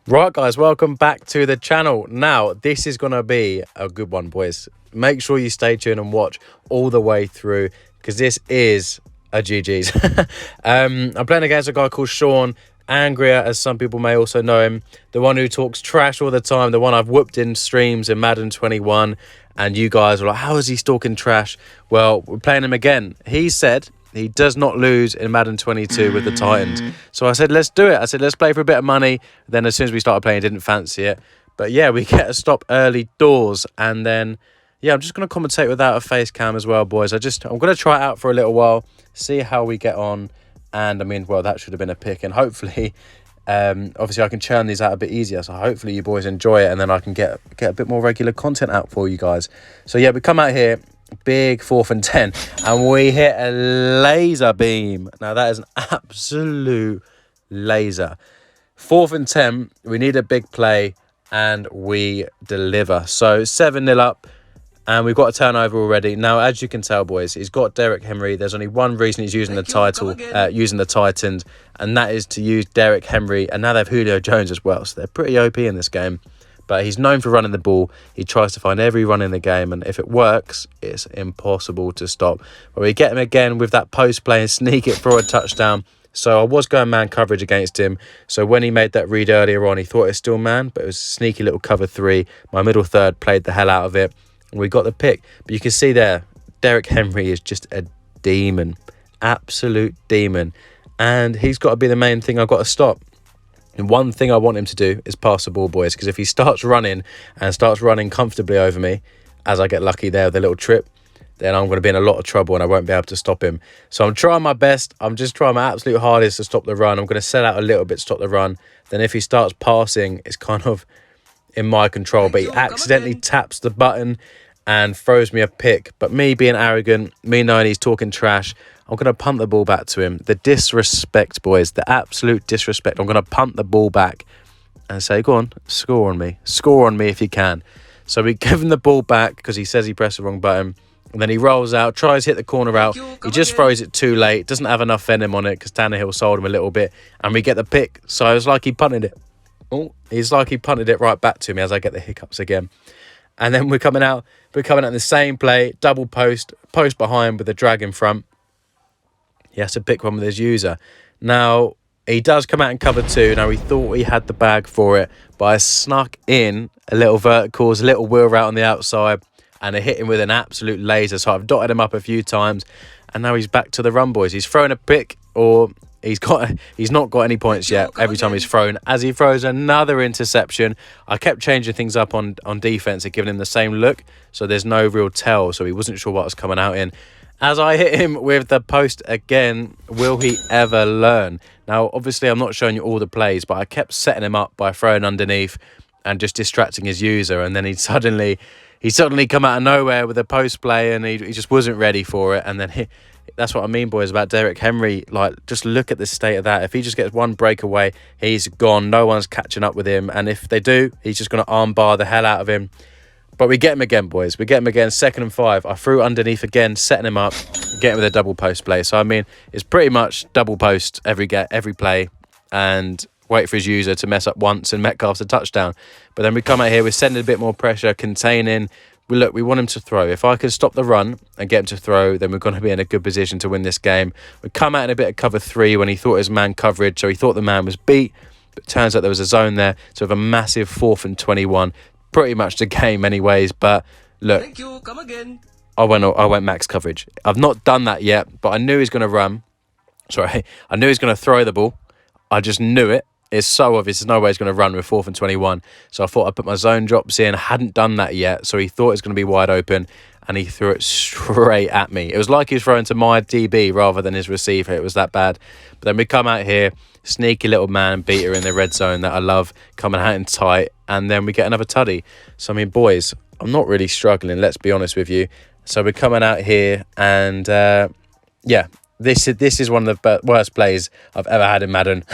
Right, guys, welcome back to the channel. Now, this is going to be a good one, boys. Make sure you stay tuned and watch all the way through because this is a GG's. I'm playing against a guy called Sean, Angria, as some people may also know him. The one who talks trash all the time, the one I've whooped in streams in Madden 21. And you guys are like, how is he talking trash? Well, we're playing him again. He said he does not lose in Madden 22 with the Titans. So I said, let's do it. I said, let's play for a bit of money. Then as soon as we started playing, didn't fancy it. But yeah, we get a stop early doors. And then, yeah, I'm just going to commentate without a face cam as well, boys. I'm going to try it out for a little while, see how we get on. And I mean, well, that should have been a pick. And hopefully, obviously I can churn these out a bit easier. So hopefully you boys enjoy it. And then I can get a bit more regular content out for you guys. So yeah, we come out here. Big 4th and 10 and we hit a laser beam. Now that is an absolute laser. 4th and 10, we need a big play and we deliver. So 7-0 up and we've got a turnover already. Now, as you can tell, boys, he's got Derrick Henry. There's only one reason he's using using the Titans, and that is to use Derrick Henry. And now they have Julio Jones as well, so they're pretty OP in this game. But he's known for running the ball. He tries to find every run in the game. And if it works, it's impossible to stop. But we get him again with that post play and sneak it for a touchdown. So I was going man coverage against him. So when he made that read earlier on, he thought it was still man. But it was a sneaky little cover 3. My middle third played the hell out of it. And we got the pick. But you can see there, Derrick Henry is just a demon. Absolute demon. And he's got to be the main thing I've got to stop. And one thing I want him to do is pass the ball, boys, because if he starts running and starts running comfortably over me, as I get lucky there with a little trip, then I'm going to be in a lot of trouble and I won't be able to stop him. So I'm trying my best. I'm just trying my absolute hardest to stop the run. I'm going to set out a little bit to stop the run. Then if he starts passing, it's kind of in my control. But he accidentally taps the button and throws me a pick. But me being arrogant, me knowing he's talking trash, I'm going to punt the ball back to him. The disrespect, boys, the absolute disrespect. I'm going to punt the ball back and say, go on, score on me. Score on me if you can. So we give him the ball back because he says he pressed the wrong button. And then he rolls out, tries to hit the corner out. He just throws it too late. Doesn't have enough venom on it because Tannehill sold him a little bit. And we get the pick. So it's like he punted it. It's like he punted it right back to me as I get the hiccups again. And then we're coming out in the same play, double post behind with the drag in front. He has to pick one with his user. Now, he does come out in cover 2. Now, he thought he had the bag for it, but I snuck in a little verticals, a little wheel route on the outside, and I hit him with an absolute laser. So I've dotted him up a few times, and now he's back to the run, boys. He's thrown a pick, or he's not got any points yet every time he's thrown. As he throws another interception, I kept changing things up on defense and giving him the same look, so there's no real tell, so he wasn't sure what was coming out in. As I hit him with the post again, will he ever learn? Now, obviously, I'm not showing you all the plays, but I kept setting him up by throwing underneath and just distracting his user. And then he suddenly come out of nowhere with a post play and he just wasn't ready for it. And then that's what I mean, boys, about Derrick Henry. Like, just look at the state of that. If he just gets one breakaway, he's gone. No one's catching up with him. And if they do, he's just going to armbar the hell out of him. But we get him again, boys. We get him again, 2nd and 5. I threw underneath again, setting him up, getting with a double post play. So, I mean, it's pretty much double post every play and wait for his user to mess up once and Metcalf's a touchdown. But then we come out here, we're sending a bit more pressure, containing. We want him to throw. If I can stop the run and get him to throw, then we're going to be in a good position to win this game. We come out in a bit of cover 3 when he thought it was man coverage, so he thought the man was beat. But turns out there was a zone there, so we have a massive 4th and 21. Pretty much the game anyways, but look, thank you, come again. I went max coverage. I've not done that yet, but I knew he's going to run. Sorry, I knew he's going to throw the ball. I just knew it. It's so obvious. There's no way he's going to run with 4th and 21. So I thought I'd put my zone drops in. I hadn't done that yet, so he thought it was going to be wide open, and he threw it straight at me. It was like he was throwing to my DB rather than his receiver. It was that bad. But then we come out here, sneaky little man beater in the red zone that I love, coming out in tight, and then we get another tutty. So, I mean, boys, I'm not really struggling, let's be honest with you. So we're coming out here, and yeah, this is one of the worst plays I've ever had in Madden.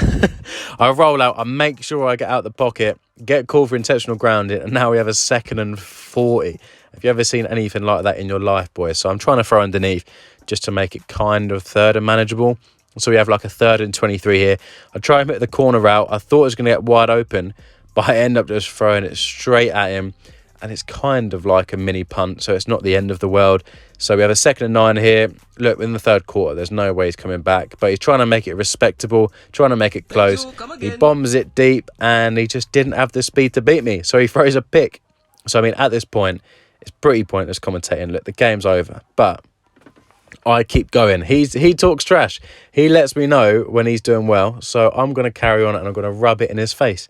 I roll out, I make sure I get out the pocket, get called for intentional grounding, and now we have a 2nd and 40. Have you ever seen anything like that in your life, boys? So I'm trying to throw underneath just to make it kind of 3rd and manageable. So we have like a 3rd and 23 here. I try and hit the corner route. I thought it was going to get wide open, but I end up just throwing it straight at him, and it's kind of like a mini punt, so it's not the end of the world. So we have a 2nd and 9 here. Look, in the 3rd quarter, there's no way he's coming back, but he's trying to make it respectable, trying to make it close. He bombs it deep, and he just didn't have the speed to beat me, so he throws a pick. So, I mean, at this point, it's pretty pointless commentating. Look, the game's over, but I keep going. He talks trash. He lets me know when he's doing well, so I'm going to carry on, and I'm going to rub it in his face.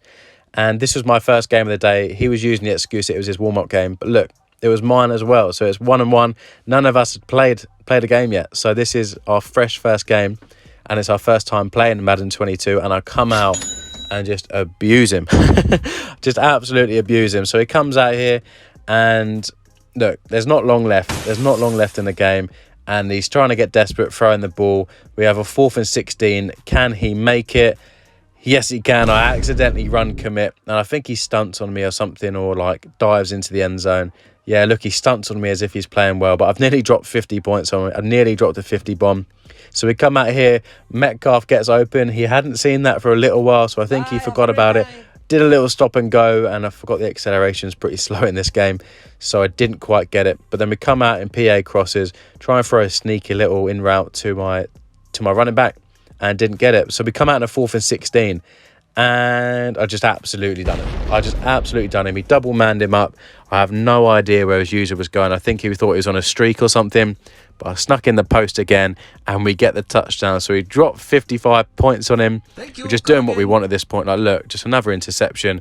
And this was my first game of the day. He was using the excuse it was his warm-up game, but look, it was mine as well. So it's 1-1. None of us had played a game yet. So this is our fresh first game, and it's our first time playing Madden 22. And I come out and just abuse him, just absolutely abuse him. So he comes out here, and look, there's not long left. There's not long left in the game, and he's trying to get desperate, throwing the ball. We have a 4th and 16. Can he make it? Yes, he can. I accidentally run commit, and I think he stunts on me or something, or like dives into the end zone. Yeah, look, he stunts on me as if he's playing well, but I've nearly dropped 50 points on him. I've nearly dropped a 50 bomb. So we come out here, Metcalf gets open. He hadn't seen that for a little while, so I think he forgot about it. Did a little stop and go, and I forgot the acceleration is pretty slow in this game, so I didn't quite get it. But then we come out in PA crosses, try and throw a sneaky little in route to my running back, and didn't get it. So we come out in a 4th and 16, and I just absolutely done him. He double manned him up. I have no idea where his user was going. I think he thought he was on a streak or something, but I snuck in the post again, and we get the touchdown. So he dropped 55 points on him. We're just doing what we want at this point. Like, look, just another interception.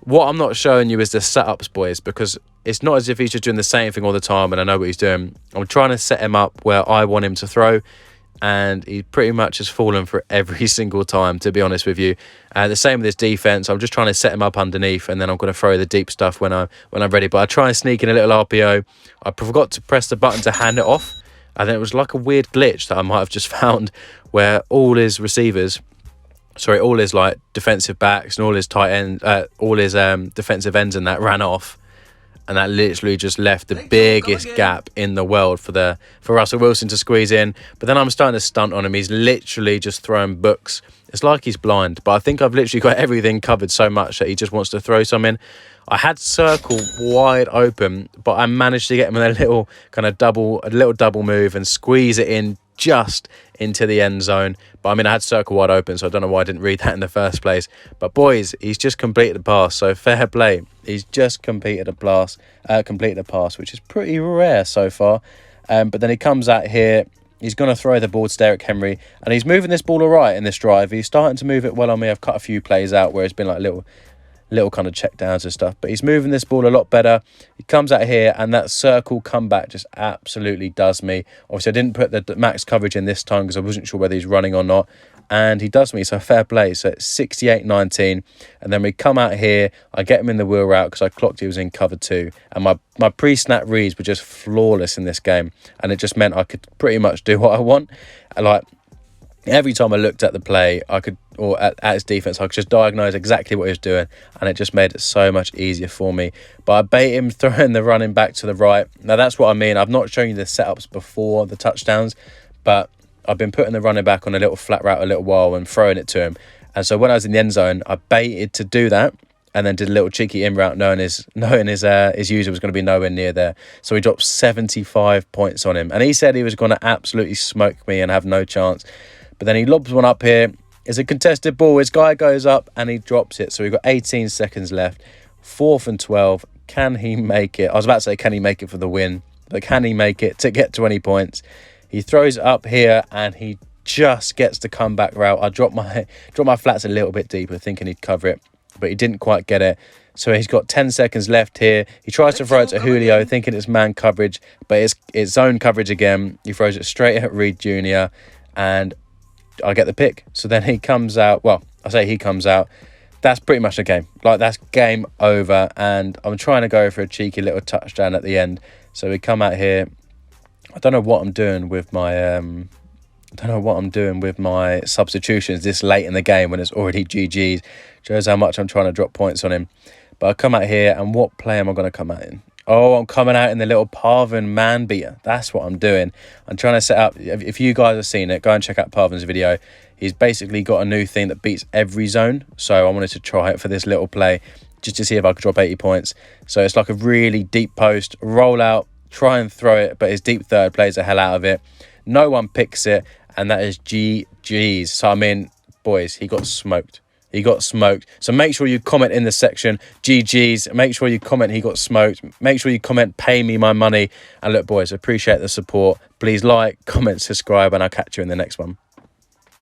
What I'm not showing you is the setups, boys, because it's not as if he's just doing the same thing all the time and I know what he's doing. I'm trying to set him up where I want him to throw, and he pretty much has fallen for every single time, to be honest with you. The same with his defense. I'm just trying to set him up underneath, and then I'm going to throw the deep stuff when I'm ready. But I try and sneak in a little RPO. I forgot to press the button to hand it off, and then it was like a weird glitch that I might have just found, where all his like defensive backs and all his tight ends, all his defensive ends and that ran off. And that literally just left the biggest gap in the world for Russell Wilson to squeeze in. But then I'm starting to stunt on him. He's literally just throwing books. It's like he's blind. But I think I've literally got everything covered so much that he just wants to throw some in. I had circle wide open, but I managed to get him in a little double move and squeeze it in just into the end zone. But I mean, I had circle wide open, so I don't know why I didn't read that in the first place. But boys, he's just completed a pass, so fair play. He's just completed a pass, which is pretty rare so far. But then he comes out here. He's going to throw the ball to Derrick Henry, and he's moving this ball all right in this drive. He's starting to move it well on me. I've cut a few plays out where it's been like little kind of check downs and stuff, but he's moving this ball a lot better. He comes out here, and that circle comeback just absolutely does me. Obviously, I didn't put the max coverage in this time because I wasn't sure whether he's running or not, and he does me, so fair play. So it's 68-19, and then we come out here. I get him in the wheel route because I clocked he was in cover 2, and my pre-snap reads were just flawless in this game, and it just meant I could pretty much do what I want. Like, every time I looked at the play, at his defense, I could just diagnose exactly what he was doing, and it just made it so much easier for me. But I bait him throwing the running back to the right. Now, that's what I mean. I've not shown you the setups before the touchdowns, but I've been putting the running back on a little flat route a little while and throwing it to him. And so when I was in the end zone, I baited to do that, and then did a little cheeky in route, knowing his user was going to be nowhere near there. So he dropped 75 points on him, and he said he was going to absolutely smoke me and have no chance. But then he lobs one up here. It's a contested ball. His guy goes up and he drops it. So we've got 18 seconds left. 4th and 12. Can he make it? I was about to say, can he make it for the win? But can he make it to get 20 points? He throws it up here, and he just gets the comeback route. I dropped my flats a little bit deeper, thinking he'd cover it, but he didn't quite get it. So he's got 10 seconds left here. He tries to throw it to Julio, thinking it's man coverage, but it's zone coverage again. He throws it straight at Reed Jr., and I get the pick. So then he comes out. Well, I say he comes out. That's pretty much the game. Like, that's game over. And I'm trying to go for a cheeky little touchdown at the end. So we come out here. I don't know what I'm doing with my substitutions this late in the game when it's already GG's. Shows how much I'm trying to drop points on him. But I come out here, and what play am I going to come out in? Oh, I'm coming out in the little Parvin man beater. That's what I'm doing. I'm trying to set up. If you guys have seen it, go and check out Parvin's video. He's basically got a new thing that beats every zone. So I wanted to try it for this little play just to see if I could drop 80 points. So it's like a really deep post, roll out, try and throw it, but his deep third plays the hell out of it. No one picks it, and that is GG's. So I mean, boys, he got smoked. He got smoked. So make sure you comment in the section, GG's. Make sure you comment he got smoked. Make sure you comment, pay me my money. And look, boys, appreciate the support. Please like, comment, subscribe, and I'll catch you in the next one.